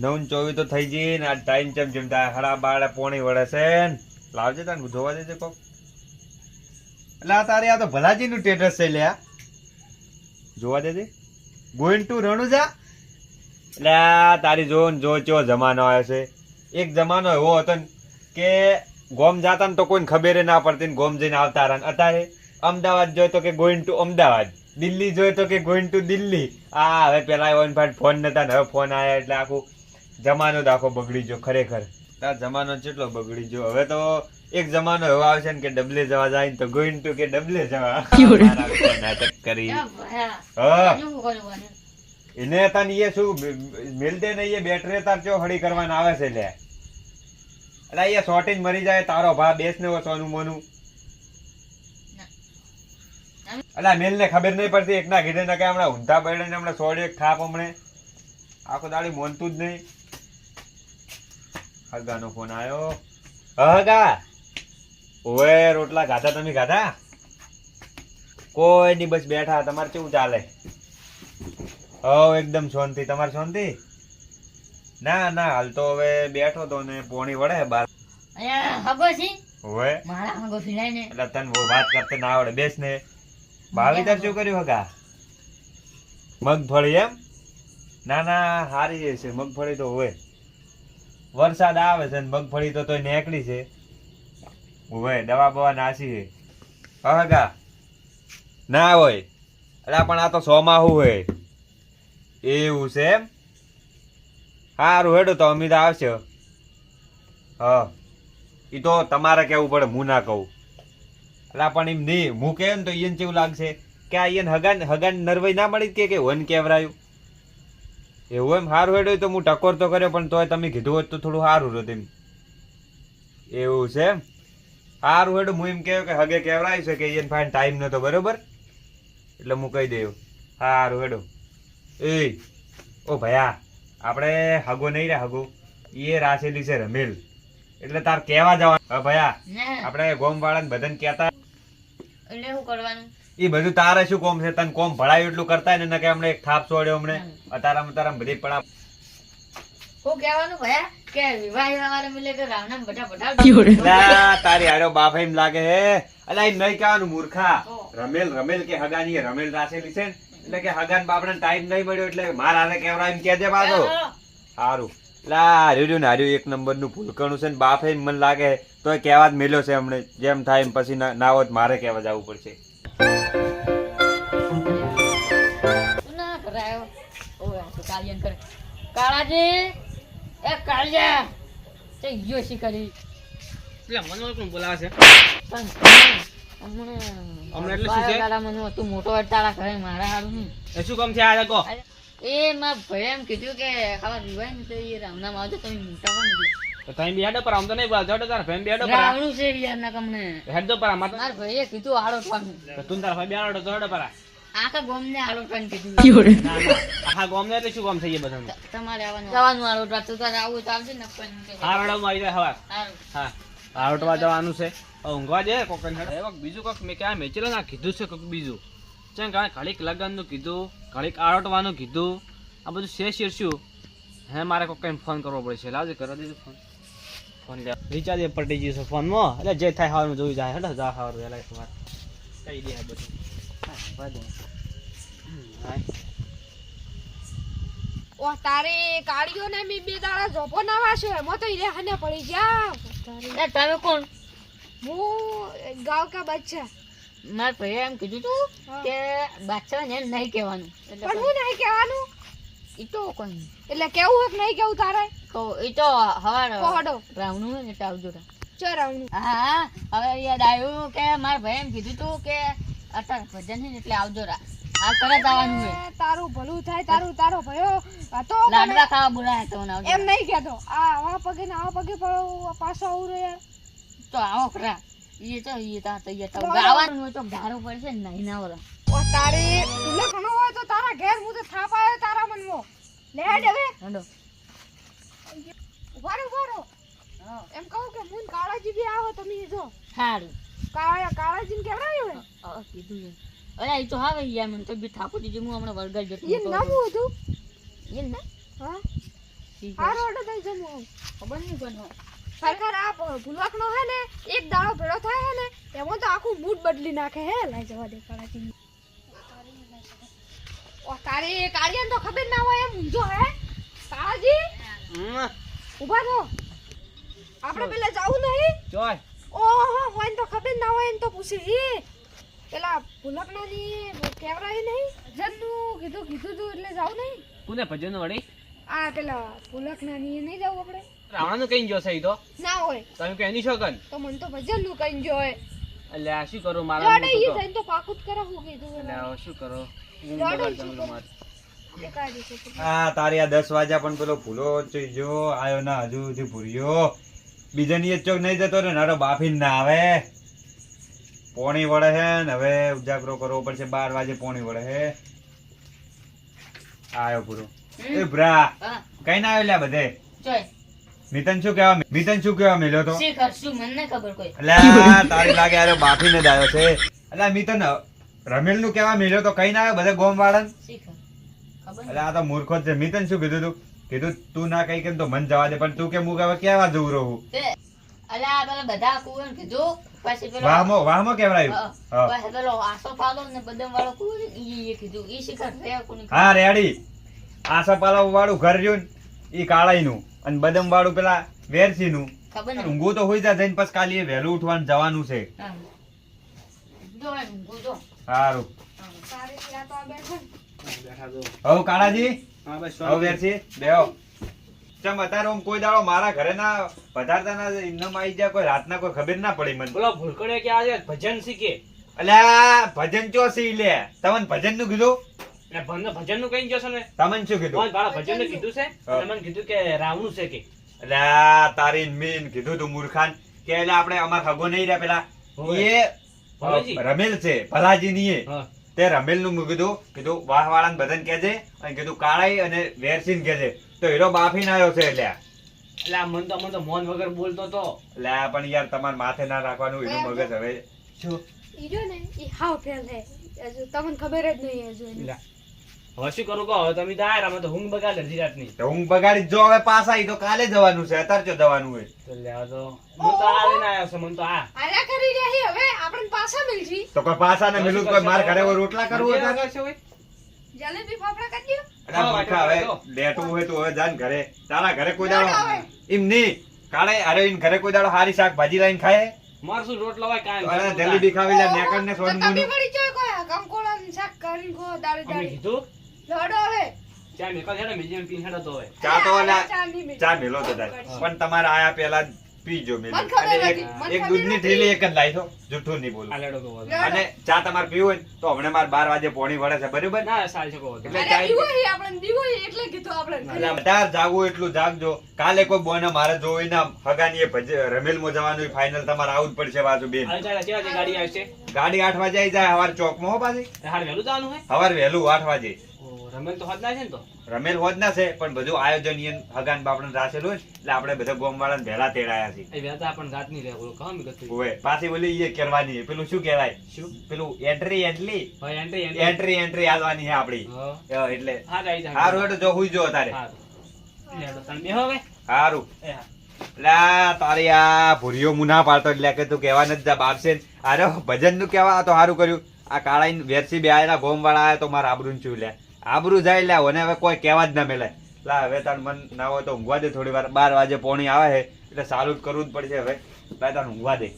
9:24 તો થઈ ગઈ ને આ ટાઈમ જેમ હડા બાળે પોણી વળે છે ને. લાવજે તાન જોવા દેજે કોક. એટલે આ તારે આ તો ભલાજી નું સ્ટેટસ છે લ્યા. જોવા દેજે. Going to Ranuja. એટલે આ તારી જો ચો જમાનો આવ્યો છે. એક જમાનો એવો હતો ને કે ગોમ જાતા ને તો કોઈને ખબર ના પડતી ને ગોમ જઈને આવતા રહ્યા. અત્યારે અમદાવાદ જોઈ તો કે ગોઈંગ ટુ અમદાવાદ, દિલ્હી જોઈ તો કે ગોઈંગ ટુ દિલ્હી. આ હવે પેલા ફોન નતા ને હવે ફોન આવ્યા એટલે આખું જમાનો જ આખો બગડી ગયો ખરેખર. તાર જમાનો કેટલો બગડી ગયો. હવે તો એક જમાનો એવો આવશે ને કે ડબલે જવા જાય ને તો ગોઈંગ ટુ કે ડબલે જવા. નાટક કરી એને તને એ શું મિલતે ને એ બેટરી તાર ચો હળી કરવાના આવે છે લે. એટલે એ શોર્ટેજ મરી જાય તારો ભા બેસ ને સોનું મોનું. એટલે મેલ ને ખબર નહીં પડતી એક ના કીધે ને કે હમણાં ઊંધા પડે ને હમણાં સોડે ખાપ હમણે આખો દાડી મોનતું જ નહીં. હગાનો ફોન આવ્યો. હગા ઓએ રોટલા ખાધા તમે ખાધા? કોઈ નહીં બસ બેઠા. તમારે કેવું ચાલે? એકદમ શાંતિ. તમારે શાંતિ? ના ના હાલ તો હવે બેઠો તો ને પોણી વળે બાર. એટલે તને વાત કરતે ના આવડે. બેસ ને. ભાવિતર શું કર્યું હગા? મગફળી એમ? ના ના હારી છે મગફળી તો હોય. વરસાદ આવે છે ને મગફળી તો નીકળી છે. હોય દવા બવા નાસી છે. હગા ના હોય. એટલે પણ આ તો સોમાહુ હોય એવું છે એમ. સારું હેડો તો અમિત આવશે. હા એ તો તમારે કેવું પડે હું ના કહું. એટલે પણ એમ નહીં હું કહે ને તો એને કેવું લાગશે કે આ એને હગાન નરવાઈ ના મળી કે વન કેવરાયું એવું એમ. સારું હેડો તો હું ટકોર તો કર્યો પણ તોય તમે કીધું હોત તો થોડું સારું રહ્યું એમ. એવું છે એમ. સારું હેડો હું એમ કહ્યું કે હગે કેવરાયું છે કે એને ફાઇન ટાઈમ નતો બરોબર એટલે હું કહી દઉં. સારું હેડો. એ ઓ ભયા આપણે હગો નહીં રે હગો એ રાસેલી છે રમેલ એટલે તાર કેવા જવાનું. હા ભયા આપણે ગોમ વાળા ને બધાને કેતા એટલે શું કરવાનું એ બધું તારે શું કોમ છે? તને કોમ ભળાયું એટલું કરતા ને કે હમણે એક થાપ છોડ્યો હમણે તારા બધી પડા. શું કહેવાનું ભયા કે વિવાહ વાળા મિલે કે રાવના બધા તારી હારો બાપ એમ લાગે હે. અલા એમ નહીં કહેવાનું મૂર્ખા. રમેલ કે હગાની રમેલ રાસેલી છે એટલે કે હગાન બાપડા ટાઈમ નહીં મળ્યો એટલે મારા હારે કેવરા એમ કેજે પાછો. સારું હાર્યું ને હાર્યું એક નંબર નું ભૂલકણું છે ને બાપ એમ મને લાગે તો કેવા જ મેલ્યો છે હમણે. જેમ થાય એમ પછી ના હોત મારે કેવા જવું પડશે. કાળાજી એ કાળિયા તે યો શીખરી એટલે મનો કોણ બોલાવે છે? હમણે એટલે શું છે? કાળા મનો તું મોટો તારા ઘરે મારા હારું નહીં. એ શું કામ છે આ કો? એ માર ભાઈ એમ કીધું કે ખાવા વિવાહ ને તો એ રામનામ આવજો તમે મોટા કોણ તો તમે બેડો પર આમ તો નહીં બોલા જડો તાર ફેમ બેડો પર રાવણું છે યાર ના કમને હેડ દો પર માર ભાઈએ કીધું આડો ઠવાનું તો તું તાર ભાઈ બેડો જડો પર આખા ગોમ ને આડો ઠવાનું કીધું. ના ના આખા ગામ ને એટલે શું કામ થઈ બધા? તમારે જવાનું આડો ઠવા તું તારે આવું તો આવશે ને પણ હા રડો માં આવી જાય હવા. હા આડોટવા જવાનું છે ઊંઘવા જાય કોકન હેડ. બીજું કોક મેં ક્યાં મેચેલો ના કીધું છે કોક બીજું ચેમ ઘડીક લગન નું કીધું ઘડીક આડોટવાનું કીધું આ બધું શેરશું હે મારે કોક ફોન કરવો પડશે. લાવજે કરવા દેજો ફોન લે રિચાર્જ પટી ગયું છે ફોનમાં એટલે જે થાય હવાનું જોઈ જાય હેડો જા હવાર વેલા સવાર કહી દે બધું. ઓ તારે કાળીઓ ને મી બે દાડા જોપો ના વાશે મો તો ઈરે હને પડી જા. એ તમે કોણ? હું ગાવ કા બચ્ચા. માર ભાઈએ એમ કીધું તું કે બાદશાહ ને નહીં કહેવાનું. પણ હું નહીં કહેવાનું ઈ તો કોઈ એટલે કેવું હક નહીં કેવું તારે તો ઈ તો હવાર પહોડો રાવણું હોય ને આવજો. ચરાવનું હા હવે યાદ આવ્યું કે માર ભાઈ એમ કીધું તું કે અત્યારે ભજન છે ને એટલે આવજો રા. હાલ તરત આવવાનું હોય. તારું ભલું થાય તારો ભયો તો લાડવા ખાવા બોલાય તો આવજો. એમ નહીં કહેતો આ આવા પગે ને આવા પગે પાછો આવું રે યાર તો આવો ખરા ઈ તો ગાવાનું હોય તો ધારો પડશે ને નહીં ના ઓલા. ઓ તારે લખણો હોય તો તારા ઘેર હું તો થાપ આવ્યો તારા મનમાં લે હેડ હવે હેડો ઉભારો એમ કહું કે મુન કાળાજી બી આવો તમે જો સારું કાળાજી ને કેવડાયો કીધું અરે ઈ તો આવે યાર મને તો બી થાપો દીધી હું હમણાં વળગાઈ જતો એ નામ હતું એ ના હા શી હારો ખબર? હેડો તઈ જમો ખબર નહીં કોણ હોય. ખરેખર આ ભૂલકનો હે ને એક દાડો ભેળો થાય હે ને એમાં તો આખું મૂડ બદલી નાખે હે લાઈ જવા દે કાળાજી ઓ તારી કાળિયાને તો ખબર ના હોય એમ ઊંઝો હે કાળાજી ઊભા થો આપણે પેલા જાવું નહીં ચોય ઓહો હોય તો ખબર ના હોય એમ તો પૂછી એ પેલા ભૂલકનાની કેવરાય નહીં જનનું કીધું તું એટલે જાવું નહીં કોને ભજન વળી આ પેલા ભૂલકનાની નહીં જાવું આપણે રાવણાનું કઈ ગયો છે ઈ તો ના હોય તમે કે એની શોગન તો મને તો ભજનનું કઈ જોય એટલે આ શું કરું મારા જોડે ઈ જઈને તો પાકું જ કરાવું કીધું એટલે હવે શું કરો ઊંઘ જોડે બગાડ શું તમે કરું? તમારે. એકાદી છે તો. આ તારી આ 10 વાગ્યા પણ પેલો ભૂલો જો આયો ના હજુ સુધી ભૂર્યો બીજાની ચોક નહીં જતો ને નારો બાફીને ના આવે પોણી વળે હે ને હવે ઉજાગરો કરવો પડશે 12 વાગે પોણી વળે હે આયો પૂરો એ ભ્રા હા કઈ ના આવ્યો લ્યા બધે જોય મિતન શું કેવા મેલ્યો તો શી કરશું મને નહીં ખબર કોઈ. અલ્યા તારી લાગે આરે બાફીને જ આવ્યો છે અલ્યા મિતન રમેલ નું કેવા મેલ્યો તો કઈ ના આવ્યો બધે ગોમ વાળા શી ખબર? ખબર નહીં. એટલે આ તો મૂર્ખો જ છે મિતન શું કીધું તું કીધું તું ના કઈ કેમ તો મન જવા દે પણ તું કે હું હવે કેવા જવું રહું તે અલા પેલા બધા કુવર કીધું પછી પેલો વાહમો કેવડાયું હા. પછી પેલો આસો પાલો ને બદામ વાળો કુવર ઈ કીધું ઈ શિખર રે કોની ખબર? હા રેડી આસા પાલા વાળું ઘર રહ્યું ને ઈ કાળાઈ નું અને બદામ વાળું પેલા વેરસી નું ખબર નહીં. ઊંઘું તો હોઈ જા જઈને પછી કાલે એ વહેલું ઉઠવાનું જવાનું છે હા. જો એમ ઊંઘું જો. સારું હા. તારી ત્યાં તો આ બેઠો ને. બેઠા જો. હવે કાળાજી હા બસ હવે વેરસી બેહો ચમ અત્યારે આમ કોઈ દાડો મારા ઘરે ના પધારતા ના ઇન્નમ આવી જાય કોઈ રાતના કોઈ ખબર ના પડી મને બોલો ભૂલકડે કે આજે ભજન શીખે અલ્યા ભજન ચો સી લે તમને ભજન નું કીધું એટલે ભજન નું કઈ ગયો છે ને તમને શું કીધું ભાડા ભજન નું કીધું છે અને મને કીધું કે રાવણું છે કે અલ્યા તારી મીન કીધું તું મૂર્ખાન કે એટલે આપણે અમાર હગો નહીં રહ્યા પેલા હોવે. એ ભલાજી. રમેલ છે ભલાજી ની એ હા તે રમેલ નું કીધું વાહ વાળાને બધાને કહેજે અને કીધું કાળાઈ અને વેરસીન કહેજે તો હીરો બાફીને આવ્યો છે એટલે એટલે આ મન તો મોન વગર બોલતો તો એટલે પણ યાર તમારે માથે ના રાખવાનું એનું મગજ હવે શું ઈ રહ્યો ને ઈ હાવ ફેલ હે હજુ તમને ખબર જ નહીં હજુ એની. એટલે હવે શું કરું કહો હવે તમે તો આયા અમે તો ઊંઘ બગાડે અડધી રાતની તો હું બગાડી જ જો હવે પાછા ઈ તો કાલે જવાનું છે અત્યારે જો જવાનું હોય તો લ્યા તો હું તો આ લઈને આવ્યો છું મને તો આ આર્યા કરી રહ્યા હી હવે આપણને પાછા મળજી તો કોઈ પાછા ને મિલું કોઈ માર ઘરે હોય રોટલા કરવું હોય કરશે હોય જલેબી ફાફડા કરી દ્યો. અરે મૂર્ખા હવે લેટવું હોય તો હવે જાન ઘરે તારા ઘરે કોઈ દાડો ના આવે. એમ નહીં કાળે અરે ઈન ઘરે કોઈ દાડો હારી શાકભાજી લાઈન ખાય માર શું રોટલો હોય કાંઈ અરે નહીં. જલેબી ખાવી લે નેકર ને તો સોનમું તમે વળી જોઈ કોઈ કંકોડાનું શાક કરીને ખો દાળી અમે દાળી કીધું લડો હવે ચા મેકલ હેડો મીડિયમ પીને હેડો તો હોય ચા તો ઓલા ચા નહીં મેળવી. ચા મેલો તો તારે. પણ તમારે આયા પેલા પીજો મેલો મને ખબર અને હતી, મને એક ખબર દૂધની હતી. થેલી એક જ લાવી દો જૂઠું નહીં બોલું આ લેડો તો હોય. લડો. અને ચા તમારે પીવું હોય ને તો હમણાં મારે 12 વાગે પોણી વળે છે બરાબર ના સાલ છે કહો તો. એટલે અરે ચાય- દીવો હી આપણે દીવો હી એટલે કીધું આપણે એટલે વધારે જાગવું એટલું જાગજો કાલે કોઈ બોને મારે જોઈ ના હગાની રમેલમાં જવાનું ફાઇનલ તમારે આવું જ પડશે પાછું બેન હાલ ચાલ કેવા છે ગાડી આવશે ગાડી 8 વાગે આવી જાય હવાર ચોકમાં હો પાછી હાલ વહેલું જવાનું હોય હવાર વહેલું 8 વાગે રમેલ તો હોત ના છે ને તો રમેલ હોદ ના છે પણ બધું આયોજન ઈયન હગાન બાપડે રાખેલું હોય ને એટલે આપણે બધા ગોમ વાળાને વહેલા તેડાયા છે એ વહેતા પણ રાત ની રહે બોલો કહો મી ગતું ઓવે પાછી બોલી ઈ કરવાની છે. પેલું શું કહેવાય શું પેલું એન્ટ્રી ભાઈ એન્ટ્રી એન્ટ્રી આલવાની છે આપડી હા એટલે હા આવી જા હારું હેડો જો હુઈ જો તારે હા લેડો તમે બેહો હવે હારું એ હા લા તારી આ ભૂરીઓ મુના પાડતો એટલે કે તું કહેવા નથી જા બાપશે અરે ભજન નું કહેવા આ તો સારું કર્યું આ કાળાઈ વેરસી બે આયેલા ગોમ વાળા આયા તો મારા આબરૂ છું લે આબરૂ જાય લે અને હવે કોઈ કહેવા જ ના મેલે લા હવે તાર મન ના હોય તો ઊંઘવા દે થોડી વાર 12 વાગે પોણી આવે છે એટલે સારું જ કરવું જ પડશે હવે તાર ઊંઘવા દે